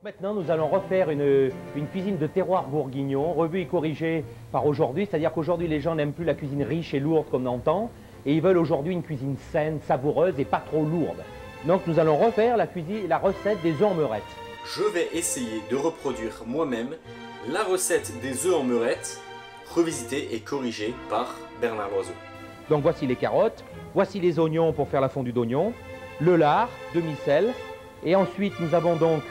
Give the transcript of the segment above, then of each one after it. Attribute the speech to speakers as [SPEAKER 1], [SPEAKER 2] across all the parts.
[SPEAKER 1] Maintenant, nous allons refaire une cuisine de terroir bourguignon, revue et corrigée par aujourd'hui. C'est-à-dire qu'aujourd'hui, les gens n'aiment plus la cuisine riche et lourde comme on entend. Et ils veulent aujourd'hui une cuisine saine, savoureuse et pas trop lourde. Donc nous allons refaire la recette des œufs en meurette.
[SPEAKER 2] Je vais essayer de reproduire moi-même la recette des œufs en meurette, revisitée et corrigée par Bernard Loiseau.
[SPEAKER 1] Donc voici les carottes, voici les oignons pour faire la fondue d'oignons, le lard, demi-sel. Et ensuite, nous avons donc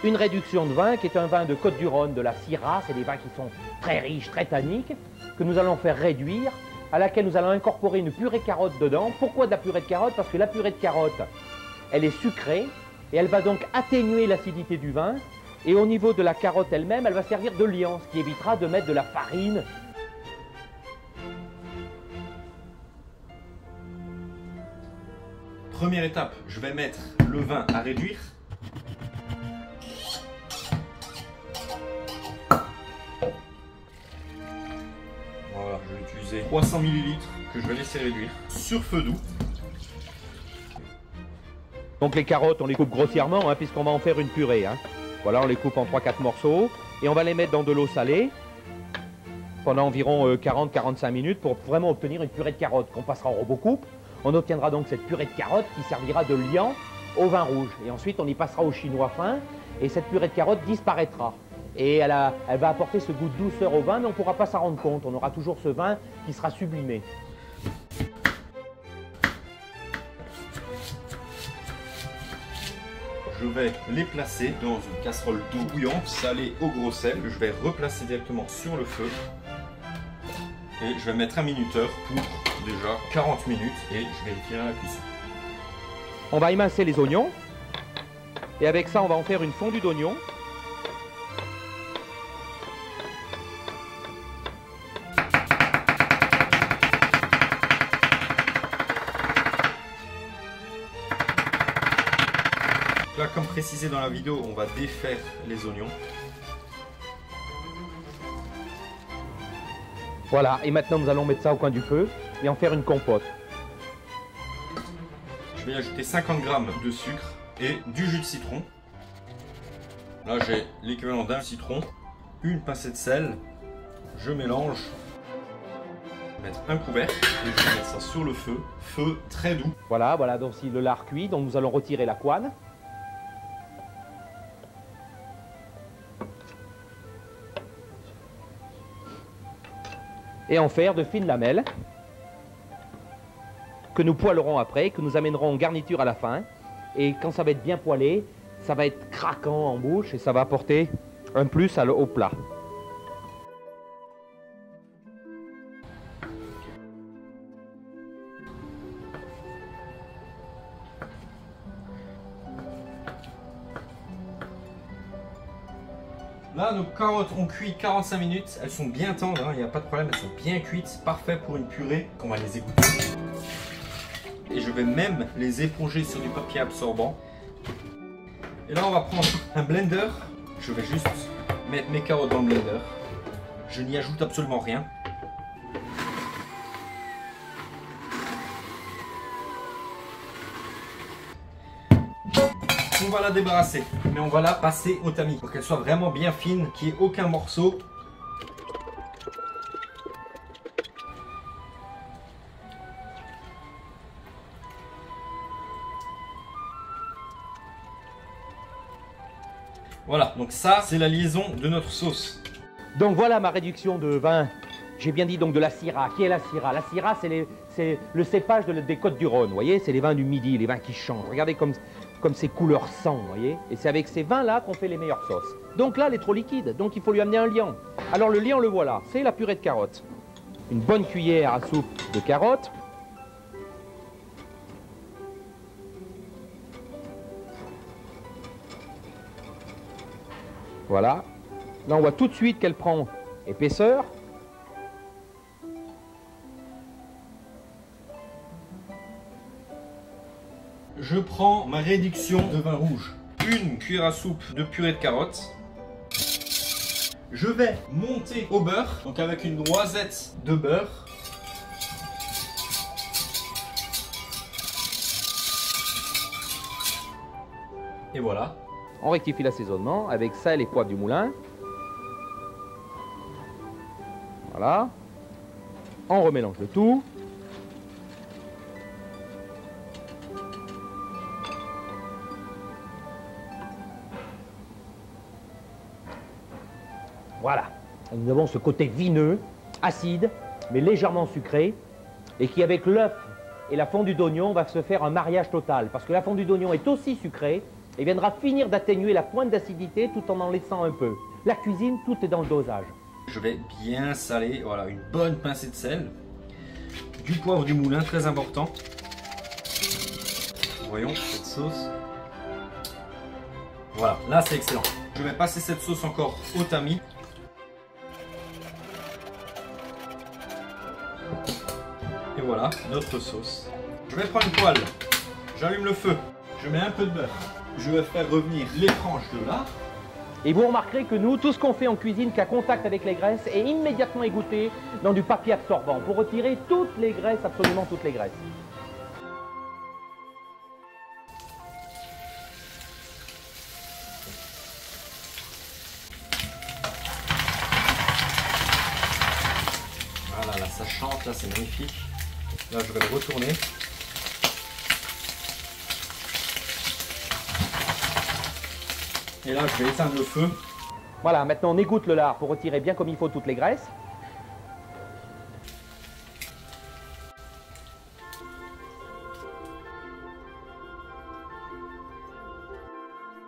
[SPEAKER 1] une réduction de vin qui est un vin de Côte-du-Rhône, de la Syrah. C'est des vins qui sont très riches, très tanniques, que nous allons faire réduire, à laquelle nous allons incorporer une purée de carottes dedans. Pourquoi de la purée de carottes? Parce que la purée de carottes, elle est sucrée et elle va donc atténuer l'acidité du vin. Et au niveau de la carotte elle-même, elle va servir de liant, ce qui évitera de mettre de la farine.
[SPEAKER 2] Première étape, je vais mettre le vin à réduire. Voilà, je vais utiliser 300 ml que je vais laisser réduire sur feu doux.
[SPEAKER 1] Donc les carottes, on les coupe grossièrement, puisqu'on va en faire une purée. Voilà, on les coupe en 3-4 morceaux et on va les mettre dans de l'eau salée pendant environ 40-45 minutes pour vraiment obtenir une purée de carottes qu'on passera au robot-coupe. On obtiendra donc cette purée de carottes qui servira de liant au vin rouge. Et ensuite, on y passera au chinois fin et cette purée de carottes disparaîtra. Et elle va apporter ce goût de douceur au vin, mais on ne pourra pas s'en rendre compte. On aura toujours ce vin qui sera sublimé.
[SPEAKER 2] Je vais les placer dans une casserole d'eau bouillante, salée au gros sel. Je vais replacer directement sur le feu. Et je vais mettre un minuteur pour déjà 40 minutes et je vérifierai la cuisson.
[SPEAKER 1] On va émincer les oignons. Et avec ça, on va en faire une fondue d'oignons.
[SPEAKER 2] Là, comme précisé dans la vidéo, on va défaire les oignons.
[SPEAKER 1] Voilà, et maintenant nous allons mettre ça au coin du feu et en faire une compote.
[SPEAKER 2] Je vais ajouter 50 g de sucre et du jus de citron. Là, j'ai l'équivalent d'un citron, une pincée de sel. Je mélange. Je vais mettre un couvercle et je vais mettre ça sur le feu. Feu très doux.
[SPEAKER 1] Voilà, donc si le lard cuit, donc nous allons retirer la couenne. Et en faire de fines lamelles que nous poêlerons après, que nous amènerons en garniture à la fin. Et quand ça va être bien poêlé, ça va être craquant en bouche et ça va apporter un plus au plat.
[SPEAKER 2] Là, nos carottes ont cuit 45 minutes. Elles sont bien tendres, il n'y a pas de problème. Elles sont bien cuites. Parfait pour une purée. On va les égoutter. Et je vais même les éponger sur du papier absorbant. Et là, on va prendre un blender. Je vais juste mettre mes carottes dans le blender. Je n'y ajoute absolument rien. On va la débarrasser, mais on va la passer au tamis pour qu'elle soit vraiment bien fine, qu'il n'y ait aucun morceau. Voilà, donc ça c'est la liaison de notre sauce.
[SPEAKER 1] Donc voilà ma réduction de vin. J'ai bien dit donc de la Syrah. Qui est la Syrah? La Syrah, c'est le cépage des Côtes-du-Rhône, vous voyez? C'est les vins du Midi, les vins qui changent. Regardez comme ces couleurs sang, vous voyez? Et c'est avec ces vins-là qu'on fait les meilleures sauces. Donc là, elle est trop liquide, donc il faut lui amener un liant. Alors le liant, le voilà, c'est la purée de carottes. Une bonne cuillère à soupe de carottes. Voilà. Là, on voit tout de suite qu'elle prend épaisseur.
[SPEAKER 2] Je prends ma réduction de vin rouge. Une cuillère à soupe de purée de carottes. Je vais monter au beurre, donc avec une noisette de beurre. Et voilà.
[SPEAKER 1] On rectifie l'assaisonnement avec sel et poivre du moulin. Voilà. On remélange le tout. Voilà. Et nous avons ce côté vineux, acide, mais légèrement sucré, et qui, avec l'œuf et la fondue d'oignon, va se faire un mariage total. Parce que la fondue d'oignon est aussi sucrée et viendra finir d'atténuer la pointe d'acidité tout en laissant un peu. La cuisine, tout est dans le dosage.
[SPEAKER 2] Je vais bien saler, voilà, une bonne pincée de sel, du poivre du moulin, très important. Voyons cette sauce. Voilà, là c'est excellent. Je vais passer cette sauce encore au tamis. Et voilà, notre sauce. Je vais prendre une poêle, j'allume le feu, je mets un peu de beurre. Je vais faire revenir les tranches de lard.
[SPEAKER 1] Et vous remarquerez que nous, tout ce qu'on fait en cuisine qui a contact avec les graisses est immédiatement égoutté dans du papier absorbant pour retirer toutes les graisses, absolument toutes les graisses.
[SPEAKER 2] Voilà, là ça chante, là c'est magnifique. Là je vais le retourner. Et là je vais éteindre le feu.
[SPEAKER 1] Voilà, maintenant on égoutte le lard pour retirer bien comme il faut toutes les graisses.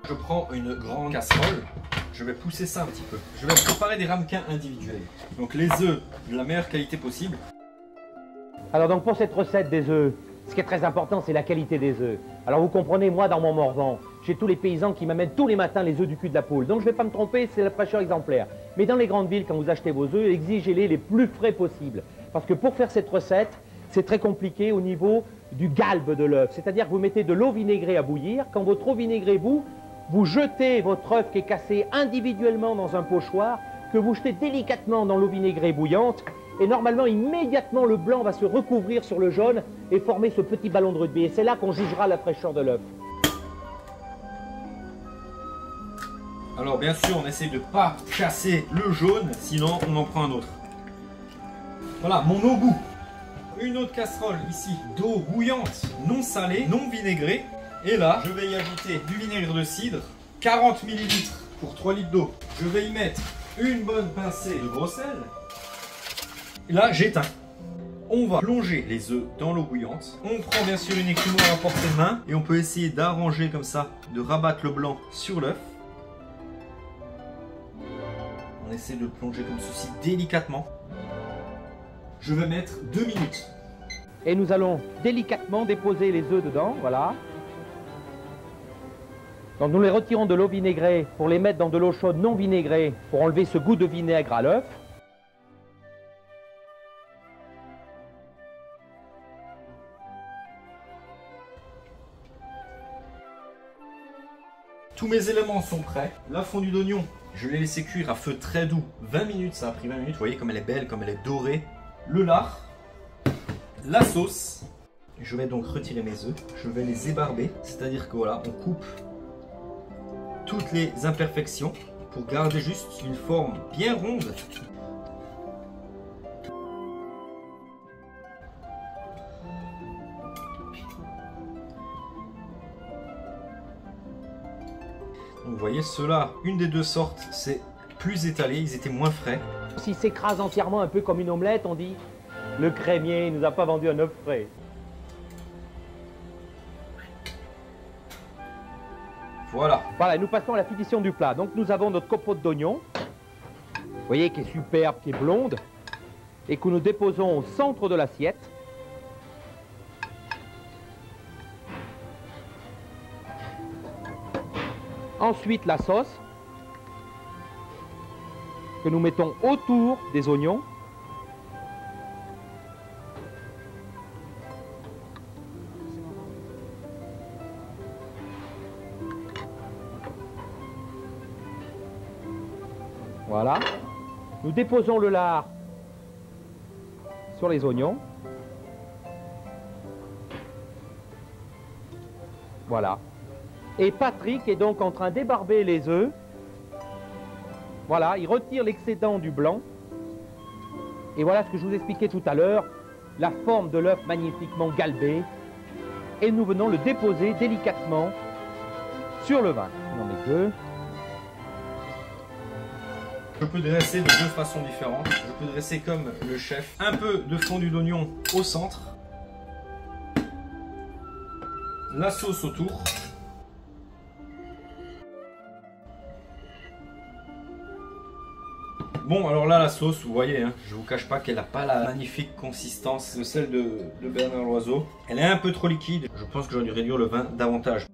[SPEAKER 2] Je prends une grande casserole, je vais pousser ça un petit peu. Je vais préparer des ramequins individuels. Donc les œufs de la meilleure qualité possible.
[SPEAKER 1] Alors donc pour cette recette des œufs, ce qui est très important, c'est la qualité des œufs. Alors vous comprenez, moi dans mon Morvan, j'ai tous les paysans qui m'amènent tous les matins les œufs du cul de la poule. Donc je ne vais pas me tromper, c'est la fraîcheur exemplaire. Mais dans les grandes villes, quand vous achetez vos œufs, exigez-les les plus frais possibles. Parce que pour faire cette recette, c'est très compliqué au niveau du galbe de l'œuf. C'est-à-dire que vous mettez de l'eau vinaigrée à bouillir. Quand votre eau vinaigrée bout, vous jetez votre œuf qui est cassé individuellement dans un pochoir, que vous jetez délicatement dans l'eau vinaigrée bouillante. Et normalement, immédiatement, le blanc va se recouvrir sur le jaune et former ce petit ballon de rugby. Et c'est là qu'on jugera la fraîcheur de l'œuf.
[SPEAKER 2] Alors bien sûr, on essaye de ne pas casser le jaune, sinon on en prend un autre. Voilà, mon eau bout. Une autre casserole ici d'eau bouillante, non salée, non vinaigrée. Et là, je vais y ajouter du vinaigre de cidre, 40 ml pour 3 litres d'eau. Je vais y mettre une bonne pincée de gros sel. Et là, j'éteins. On va plonger les œufs dans l'eau bouillante. On prend bien sûr une écumoire à portée de main et on peut essayer d'arranger comme ça, de rabattre le blanc sur l'œuf. On essaie de le plonger comme ceci délicatement. Je vais mettre 2 minutes.
[SPEAKER 1] Et nous allons délicatement déposer les œufs dedans, voilà. Donc nous les retirons de l'eau vinaigrée pour les mettre dans de l'eau chaude non vinaigrée pour enlever ce goût de vinaigre à l'œuf.
[SPEAKER 2] Tous mes éléments sont prêts. La fondue d'oignon, je l'ai laissé cuire à feu très doux. 20 minutes, ça a pris 20 minutes. Vous voyez comme elle est belle, comme elle est dorée. Le lard, la sauce. Je vais donc retirer mes œufs. Je vais les ébarber. C'est-à-dire que voilà, on coupe toutes les imperfections pour garder juste une forme bien ronde. Vous voyez, ceux-là, une des deux sortes, c'est plus étalé, ils étaient moins frais.
[SPEAKER 1] S'il s'écrase entièrement un peu comme une omelette, on dit le crémier ne nous a pas vendu un œuf frais.
[SPEAKER 2] Voilà.
[SPEAKER 1] Voilà, et nous passons à la finition du plat. Donc nous avons notre copeaux d'oignon, vous voyez, qui est superbe, qui est blonde, et que nous déposons au centre de l'assiette. Ensuite, la sauce que nous mettons autour des oignons. Voilà. Nous déposons le lard sur les oignons. Voilà. Et Patrick est donc en train d'ébarber les œufs. Voilà, il retire l'excédent du blanc. Et voilà ce que je vous expliquais tout à l'heure, la forme de l'œuf magnifiquement galbé. Et nous venons le déposer délicatement sur le vin. On en met deux.
[SPEAKER 2] Je peux dresser de deux façons différentes. Je peux dresser comme le chef, un peu de fondu d'oignon au centre, la sauce autour. Bon, alors là, la sauce, vous voyez, hein, je vous cache pas qu'elle n'a pas la magnifique consistance de celle de Bernard Loiseau. Elle est un peu trop liquide. Je pense que j'aurais dû réduire le vin davantage.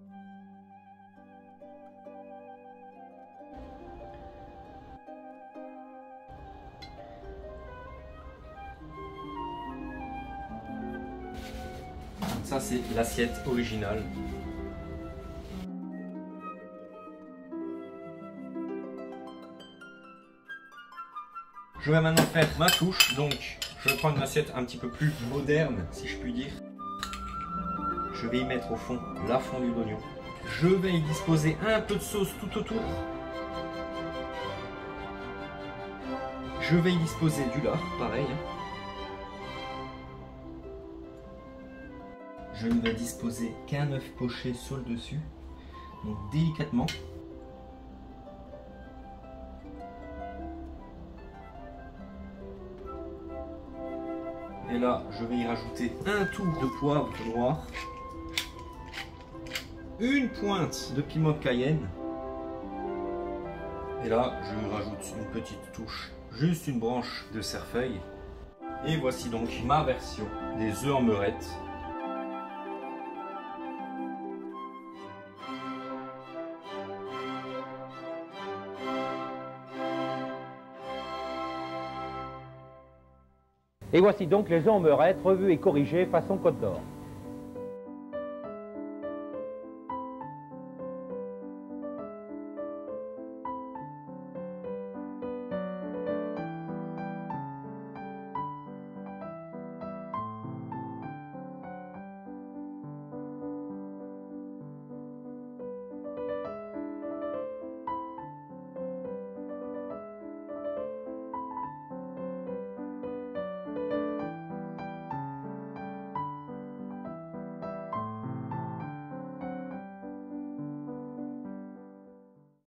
[SPEAKER 2] Ça, c'est l'assiette originale. Je vais maintenant faire ma touche, donc je vais prendre une assiette un petit peu plus moderne, si je puis dire. Je vais y mettre au fond la fondue d'oignon. Je vais y disposer un peu de sauce tout autour. Je vais y disposer du lard, pareil. Je ne vais disposer qu'un œuf poché sur le dessus, donc délicatement. Et là, je vais y rajouter un tour de poivre noir, une pointe de piment de Cayenne. Et là, je lui rajoute une petite touche, juste une branche de cerfeuil. Et voici donc ma version des œufs en meurette.
[SPEAKER 1] Et voici donc les œufs en meurette revus et corrigés façon Côte d'Or.